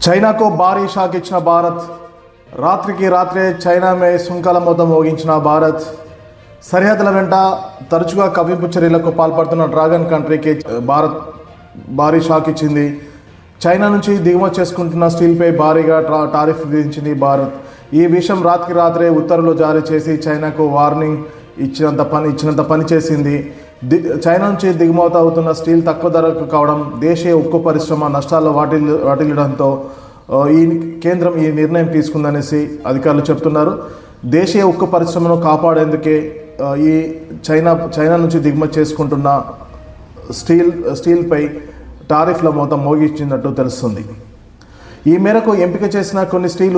చైనాకు భారీ షాక్ ఇచ్చిన భారత్, రాత్రికి రాత్రే చైనా మే సుంకాల మొత్తం మోగించిన భారత్, సరిహద్దుల వెంట తరచుగా కవ్వింపు చర్యలకు పాల్పడుతున్న డ్రాగన్ కంట్రీకి భారత్ భారీ షాక్ ఇచ్చింది. చైనా నుంచి దిగుమతి చేసుకుంటున్న స్టీల్పై భారీగా టారిఫ్ విధించింది భారత్. ఈ విషయం రాత్రికి రాత్రే ఉత్తర్వులు జారీ చేసి చైనాకు వార్నింగ్ ఇచ్చినంత పని చేసింది. చైనా నుంచి దిగుమతి అవుతున్న స్టీల్ తక్కువ ధరకు కావడం, దేశీయ ఉక్కు పరిశ్రమ నష్టాల్లో వాటిల్లడంతో కేంద్రం ఈ నిర్ణయం తీసుకుందనేసి అధికారులు చెప్తున్నారు. దేశీయ ఉక్కు పరిశ్రమను కాపాడేందుకే ఈ చైనా నుంచి దిగుమతి చేసుకుంటున్న స్టీల్పై టారిఫ్ల మొత్తం మోగించినట్టు తెలుస్తుంది. ఈ మేరకు ఎంపిక చేసిన కొన్ని స్టీల్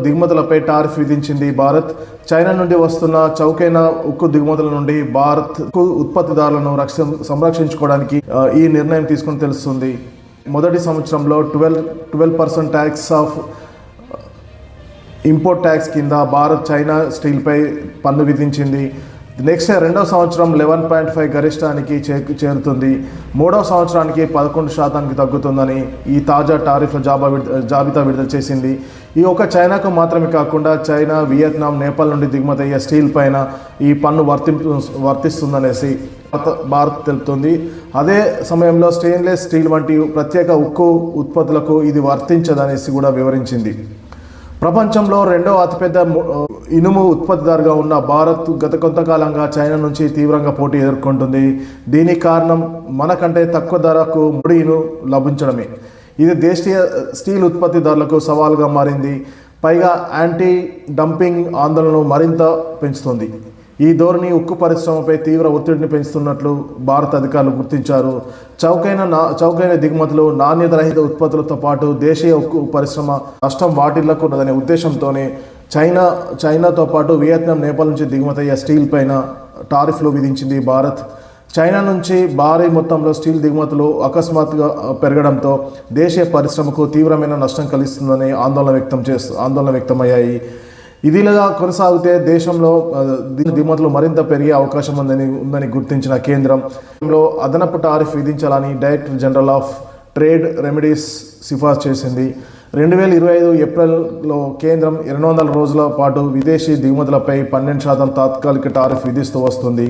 దిగుమతులపై టారిఫ్ విధించింది భారత్. చైనా నుండి వస్తున్న చౌకైన ఉక్కు దిగుమతుల నుండి భారత్ ఉత్పత్తిదారులను సంరక్షించుకోవడానికి ఈ నిర్ణయం తీసుకుని తెలుస్తుంది. మొదటి సంవత్సరంలో 12% ట్యాక్స్ ఆఫ్ ఇంపోర్ట్ ట్యాక్స్ కింద భారత్ చైనా స్టీల్పై పన్ను విధించింది. నెక్స్ట్ రెండవ సంవత్సరం 11.5 గరిష్టానికి చేరుతుంది. మూడవ సంవత్సరానికి 11% తగ్గుతుందని ఈ తాజా టారిఫ్ల జాబితా విడుదల చేసింది. ఈ ఒక చైనాకు మాత్రమే కాకుండా చైనా, వియత్నాం, నేపాల్ నుండి దిగుమతి అయ్యే స్టీల్ పైన ఈ పన్ను వర్తిస్తుందనేసి భారత్ తెలుపుతుంది. అదే సమయంలో స్టెయిన్లెస్ స్టీల్ వంటి ప్రత్యేక ఉక్కు ఉత్పత్తులకు ఇది వర్తించదనేసి కూడా వివరించింది. ప్రపంచంలో రెండవ అతిపెద్ద ఇనుము ఉత్పత్తిదారుగా ఉన్న భారత్ గత కొంతకాలంగా చైనా నుంచి తీవ్రంగా పోటీ ఎదుర్కొంటుంది. దీనికి కారణం మనకంటే తక్కువ ధరకు ముడి ఇనుము లభించడమే. ఇది దేశీయ స్టీల్ ఉత్పత్తిదారులకు సవాల్గా మారింది. పైగా యాంటీ డంపింగ్ ఆందోళనను మరింత పెంచుతుంది. ఈ ధోరణి ఉక్కు పరిశ్రమపై తీవ్ర ఒత్తిడిని పెంచుతున్నట్లు భారత అధికారులు గుర్తించారు. చౌకైన దిగుమతులు, నాణ్యత రహిత ఉత్పత్తులతో పాటు దేశీయ ఉక్కు పరిశ్రమ నష్టం వాటిల్లకూడదనే ఉద్దేశంతోనే చైనాతో పాటు వియత్నాం, నేపాల్ నుంచి దిగుమతి అయ్యే స్టీల్ పైన టారిఫ్లు విధించింది భారత్. చైనా నుంచి భారీ మొత్తంలో స్టీల్ దిగుమతులు అకస్మాత్తుగా పెరగడంతో దేశీయ పరిశ్రమకు తీవ్రమైన నష్టం కలిగిస్తుందని ఆందోళన వ్యక్తమయ్యాయి. ఇదిలాగా కొనసాగితే దేశంలో దిగుమతులు మరింత పెరిగే అవకాశం ఉందని గుర్తించిన కేంద్రంలో అదనపు టారిఫ్ విధించాలని director general of trade remedies సిఫార్సు చేసింది. 2025 ఏప్రిల్లో కేంద్రం 200 రోజుల పాటు విదేశీ దిగుమతులపై 12% తాత్కాలిక టారిఫ్ విధిస్తూ వస్తుంది.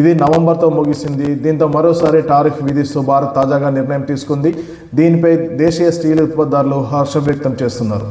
ఇది నవంబర్తో ముగిసింది. దీంతో మరోసారి టారిఫ్ విధిస్తూ భారత్ తాజాగా నిర్ణయం తీసుకుంది. దీనిపై దేశీయ స్టీల్ ఉత్పత్తిదారులు హర్షం వ్యక్తం చేస్తున్నారు.